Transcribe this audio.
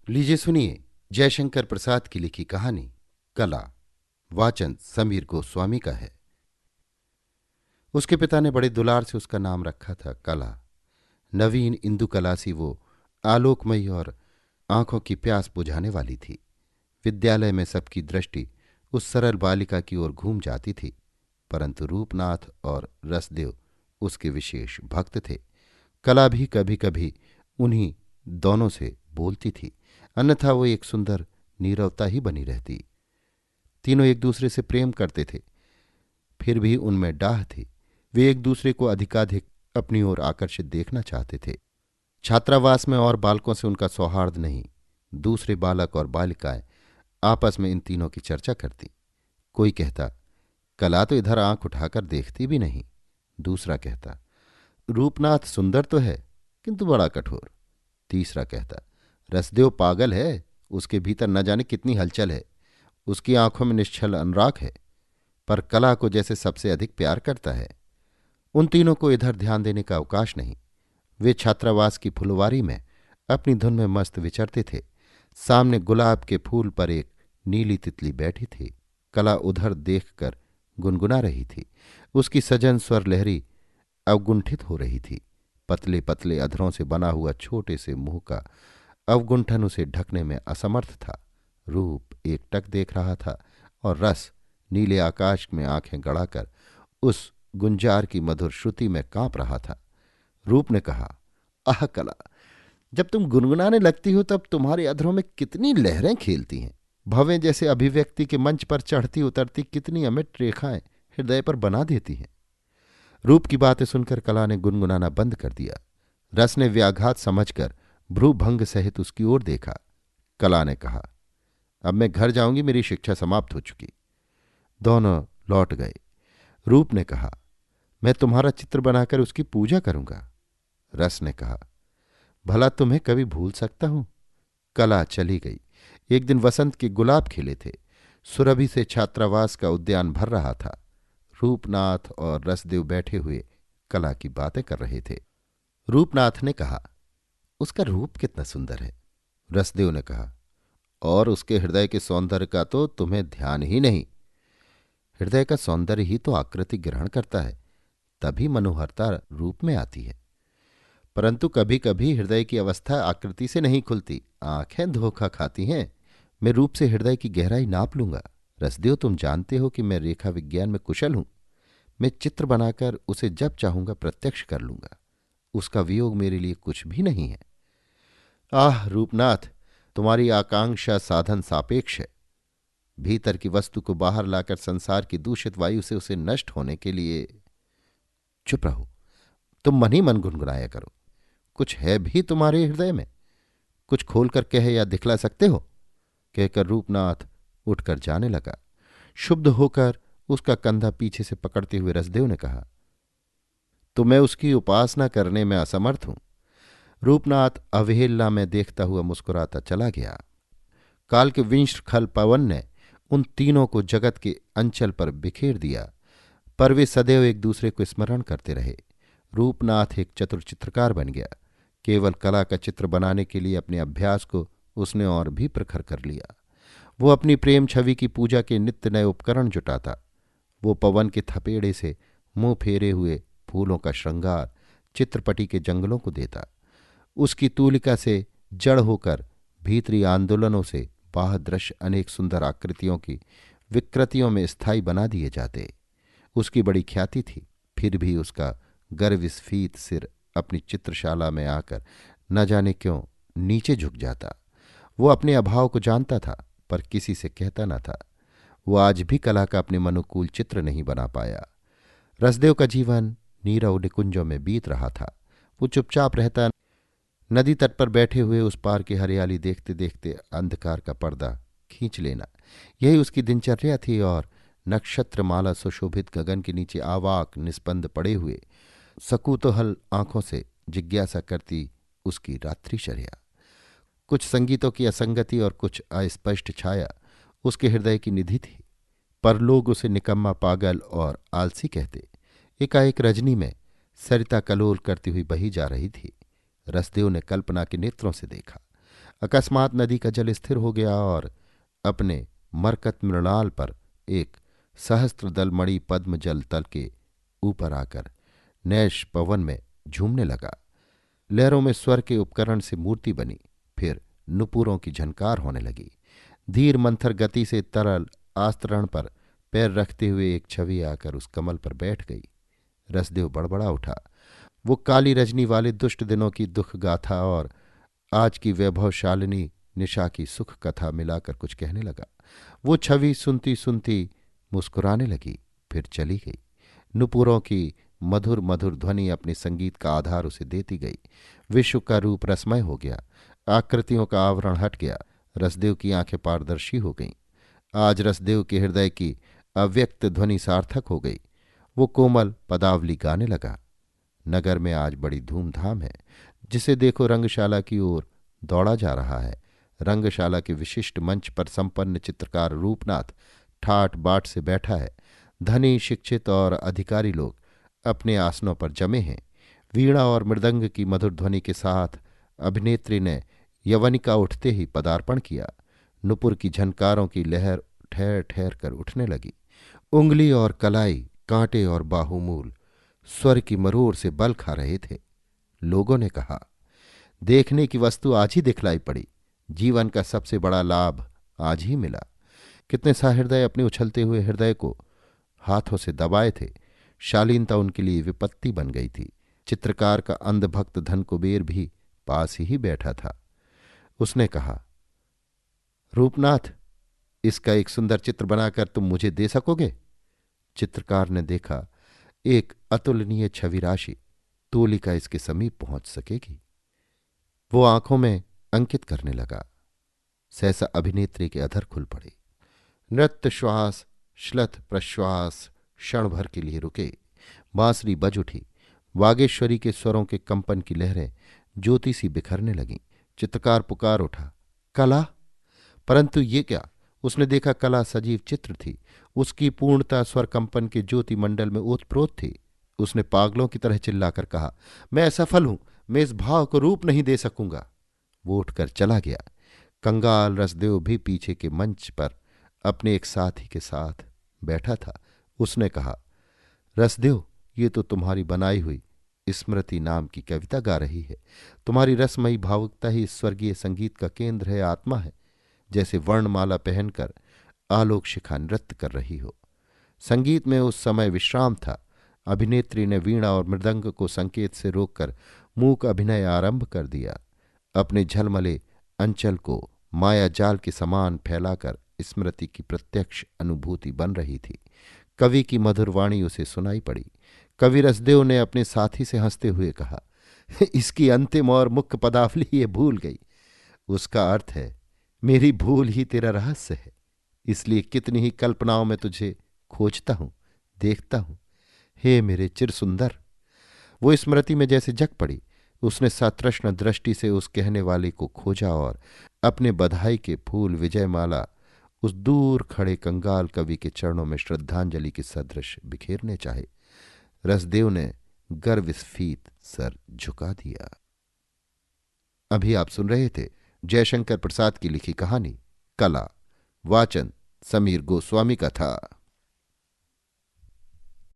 लीजिए सुनिए जयशंकर प्रसाद की लिखी कहानी कला। वाचन समीर गोस्वामी का है। उसके पिता ने बड़े दुलार से उसका नाम रखा था कला। नवीन इंदु कला सी वो आलोकमयी और आंखों की प्यास बुझाने वाली थी। विद्यालय में सबकी दृष्टि उस सरल बालिका की ओर घूम जाती थी, परंतु रूपनाथ और रसदेव उसके विशेष भक्त थे। कला भी कभी कभी उन्हीं दोनों से बोलती थी, अन्यथा वो एक सुंदर नीरवता ही बनी रहती। तीनों एक दूसरे से प्रेम करते थे, फिर भी उनमें डाह थी। वे एक दूसरे को अधिकाधिक अपनी ओर आकर्षित देखना चाहते थे। छात्रावास में और बालकों से उनका सौहार्द नहीं। दूसरे बालक और बालिकाएं आपस में इन तीनों की चर्चा करती। कोई कहता, कला तो इधर आंख उठाकर देखती भी नहीं। दूसरा कहता, रूपनाथ सुंदर तो है किंतु बड़ा कठोर। तीसरा कहता, रसदेव पागल है, उसके भीतर न जाने कितनी हलचल है, उसकी आंखों में निश्चल अनुराग है, पर कला को जैसे सबसे अधिक प्यार करता है। उन तीनों को इधर ध्यान देने का अवकाश नहीं। वे छात्रावास की फुलवारी में अपनी धुन में मस्त विचरते थे। सामने गुलाब के फूल पर एक नीली तितली बैठी थी। कला उधर देखकर गुनगुना रही थी। उसकी सजन स्वर लहरी अवगुंठित हो रही थी। पतले पतले अधरों से बना हुआ छोटे से मुंह का अवगुंठन उसे ढकने में असमर्थ था। रूप एकटक देख रहा था और रस नीले आकाश में आंखें गड़ाकर उस गुंजार की मधुर श्रुति में कांप रहा था। रूप ने कहा, आह कला, जब तुम गुनगुनाने लगती हो तब तुम्हारे अधरों में कितनी लहरें खेलती हैं। भवें जैसे अभिव्यक्ति के मंच पर चढ़ती उतरती कितनी अमिट रेखाएं हृदय पर बना देती हैं। रूप की बातें सुनकर कला ने गुनगुनाना बंद कर दिया। रस ने व्याघात समझकर भ्रूभंग सहित उसकी ओर देखा। कला ने कहा, अब मैं घर जाऊंगी, मेरी शिक्षा समाप्त हो चुकी। दोनों लौट गए। रूप ने कहा, मैं तुम्हारा चित्र बनाकर उसकी पूजा करूंगा। रस ने कहा, भला तुम्हें कभी भूल सकता हूं। कला चली गई। एक दिन वसंत के गुलाब खिले थे। सुरभि से छात्रावास का उद्यान भर रहा था। रूपनाथ और रसदेव बैठे हुए कला की बातें कर रहे थे। रूपनाथ ने कहा, उसका रूप कितना सुंदर है। रसदेव ने कहा, और उसके हृदय के सौंदर्य का तो तुम्हें ध्यान ही नहीं। हृदय का सौंदर्य ही तो आकृति ग्रहण करता है, तभी मनोहरता रूप में आती है। परंतु कभी कभी हृदय की अवस्था आकृति से नहीं खुलती, आंखें धोखा खाती हैं। मैं रूप से हृदय की गहराई नाप लूंगा। रसदेव, तुम जानते हो कि मैं रेखा विज्ञान में कुशल हूं। मैं चित्र बनाकर उसे जब चाहूंगा प्रत्यक्ष कर लूंगा। उसका वियोग मेरे लिए कुछ भी नहीं है। आह रूपनाथ, तुम्हारी आकांक्षा साधन सापेक्ष है। भीतर की वस्तु को बाहर लाकर संसार की दूषित वायु से उसे नष्ट होने के लिए। चुप रहो, तुम मन ही मन गुनगुनाया करो। कुछ है भी तुम्हारे हृदय में? कुछ खोलकर कहे या दिखला सकते हो? कहकर रूपनाथ उठकर जाने लगा। शुद्ध होकर उसका कंधा पीछे से पकड़ते हुए रसदेव ने कहा, तो मैं उसकी उपासना करने में असमर्थ हूं। रूपनाथ अवहेलना में देखता हुआ मुस्कुराता चला गया। काल के विंशखल पवन ने उन तीनों को जगत के अंचल पर बिखेर दिया, पर वे सदैव एक दूसरे को स्मरण करते रहे। रूपनाथ एक चतुर चित्रकार बन गया। केवल कला का चित्र बनाने के लिए अपने अभ्यास को उसने और भी प्रखर कर लिया। वो अपनी प्रेम छवि की पूजा के नित्य नए उपकरण जुटाता। वो पवन के थपेड़े से मुंह फेरे हुए फूलों का श्रृंगार चित्रपटी के जंगलों को देता। उसकी तूलिका से जड़ होकर भीतरी आंदोलनों से बाह्य दृश्य अनेक सुंदर आकृतियों की विकृतियों में स्थायी बना दिए जाते। उसकी बड़ी ख्याति थी, फिर भी उसका गर्वस्फीत सिर अपनी चित्रशाला में आकर न जाने क्यों नीचे झुक जाता। वो अपने अभाव को जानता था, पर किसी से कहता न था। वो आज भी कला का अपने मनुकूल चित्र नहीं बना पाया। रसदेव का जीवन नीरव निकुंजों में बीत रहा था। वो चुपचाप रहता, नदी तट पर बैठे हुए उस पार की हरियाली देखते देखते अंधकार का पर्दा खींच लेना, यही उसकी दिनचर्या थी। और नक्षत्रमाला सुशोभित गगन के नीचे आवाक निस्पंद पड़े हुए सकूतूहल आंखों से जिज्ञासा करती उसकी रात्रिचर्या। कुछ संगीतों की असंगति और कुछ अस्पष्ट छाया उसके हृदय की निधि थी, पर लोग उसे निकम्मा, पागल और आलसी कहते। एकाएक रजनी में सरिता कलोल करती हुई बही जा रही थी। रसदेव ने कल्पना के नेत्रों से देखा। अकस्मात नदी का जल स्थिर हो गया और अपने मरकत मृणाल पर एक सहस्त्र दलमणि पद्म जल तल के ऊपर आकर नैश पवन में झूमने लगा। लहरों में स्वर के उपकरण से मूर्ति बनी, फिर नुपुरों की झनकार होने लगी। धीर मंथर गति से तरल आस्तरण पर पैर रखते हुए एक छवि आकर उस कमल पर बैठ गई। रसदेव बड़बड़ा उठा। वो काली रजनी वाले दुष्ट दिनों की दुख गाथा और आज की वैभवशालिनी निशा की सुख कथा मिलाकर कुछ कहने लगा। वो छवि सुनती सुनती मुस्कुराने लगी, फिर चली गई। नुपुरों की मधुर मधुर ध्वनि अपने संगीत का आधार उसे देती गई। विश्व का रूप रसमय हो गया, आकृतियों का आवरण हट गया। रसदेव की आंखें पारदर्शी हो गईं। आज रसदेव के हृदय की अव्यक्त ध्वनि सार्थक हो गई। वो कोमल पदावली गाने लगा। नगर में आज बड़ी धूमधाम है। जिसे देखो रंगशाला की ओर दौड़ा जा रहा है। रंगशाला के विशिष्ट मंच पर संपन्न चित्रकार रूपनाथ ठाट बाट से बैठा है। धनी शिक्षित और अधिकारी लोग अपने आसनों पर जमे हैं। वीणा और मृदंग की मधुर ध्वनि के साथ अभिनेत्री ने यवनिका उठते ही पदार्पण किया। नुपुर की झनकारों की लहर ठहर ठहर कर उठने लगी। उंगली और कलाई, कांटे और बाहुमूल स्वर की मरोड़ से बल खा रहे थे। लोगों ने कहा, देखने की वस्तु आज ही दिखलाई पड़ी। जीवन का सबसे बड़ा लाभ आज ही मिला। कितने सहृदय अपने उछलते हुए हृदय को हाथों से दबाए थे। शालीनता उनके लिए विपत्ति बन गई थी। चित्रकार का अंधभक्त धन कुबेर भी पास ही बैठा था। उसने कहा, रूपनाथ, इसका एक सुंदर चित्र बनाकर तुम मुझे दे सकोगे? चित्रकार ने देखा, एक अतुलनीय छवि राशि, तूलिका इसके समीप पहुंच सकेगी। वो आंखों में अंकित करने लगा। सहसा अभिनेत्री के अधर खुल पड़े। नृत्य श्वास श्लथ प्रश्वास क्षण भर के लिए रुके। बांसुरी बज उठी। वागेश्वरी के स्वरों के कंपन की लहरें ज्योति सी बिखरने लगीं। चित्रकार पुकार उठा, कला! परंतु ये क्या? उसने देखा कला सजीव चित्र थी। उसकी पूर्णता स्वर कंपन के ज्योति मंडल में ओतप्रोत थी। उसने पागलों की तरह चिल्लाकर कहा, मैं असफल हूं, मैं इस भाव को रूप नहीं दे सकूंगा। वो उठकर चला गया। कंगाल रसदेव भी पीछे के मंच पर अपने एक साथी के साथ बैठा था। उसने कहा, रसदेव, ये तो तुम्हारी बनाई हुई स्मृति नाम की कविता गा रही है। तुम्हारी रसमयी भावुकता ही इस स्वर्गीय संगीत का केंद्र है, आत्मा है। जैसे वर्णमाला पहनकर आलोक शिखा नृत्य कर रही हो। संगीत में उस समय विश्राम था। अभिनेत्री ने वीणा और मृदंग को संकेत से रोककर मूक अभिनय आरंभ कर दिया। अपने झलमले अंचल को माया जाल के समान फैलाकर स्मृति की प्रत्यक्ष अनुभूति बन रही थी। कवि की मधुर वाणी उसे सुनाई पड़ी। कवि रसदेव ने अपने साथी से हंसते हुए कहा, इसकी अंतिम और मुख्य पदावली ये भूल गई। उसका अर्थ है, मेरी भूल ही तेरा रहस्य है। इसलिए कितनी ही कल्पनाओं में तुझे खोजता हूं, देखता हूं। हे मेरे चिर सुंदर! वो स्मृति में जैसे जग पड़ी। उसने सतृष्ण दृष्टि से उस कहने वाले को खोजा और अपने बधाई के फूल विजयमाला उस दूर खड़े कंगाल कवि के चरणों में श्रद्धांजलि के सदृश बिखेरने चाहे। रसदेव ने गर्वस्फीत सर झुका दिया। अभी आप सुन रहे थे जयशंकर प्रसाद की लिखी कहानी कला। वाचन समीर गोस्वामी का था।